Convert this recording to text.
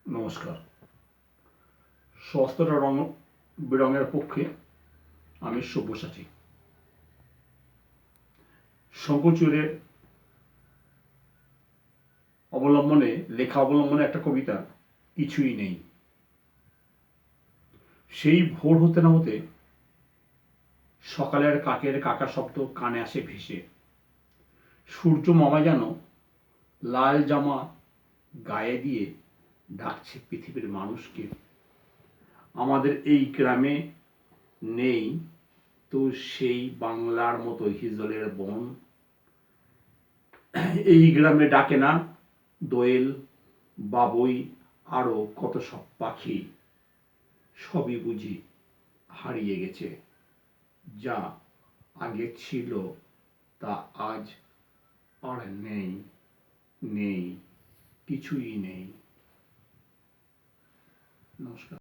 নমস্কার। সহস্রটা রং বেরঙের পক্ষে আমি সব্যসাচী। শঙ্করচূড়ের অবলম্বনে লেখা অবলম্বনে একটা কবিতা কিছুই নেই। সেই ভোর হতে না হতে সকালের কাকের কাকা শব্দ কানে আসে ভেসে। সূর্য মামা যেন লাল জামা গায়ে দিয়ে ডাকছে পৃথিবীর মানুষকে। আমাদের এই গ্রামে নেই তো সেই বাংলার মতো হিজলের বন। এই গ্রামে ডাকে না দোয়েল, বাবুই, আরো কত সব পাখি। সবই বুঝি হারিয়ে গেছে। যা আগে ছিল তা আজ আর নেই, নেই, কিছুই নেই। নমস্কার।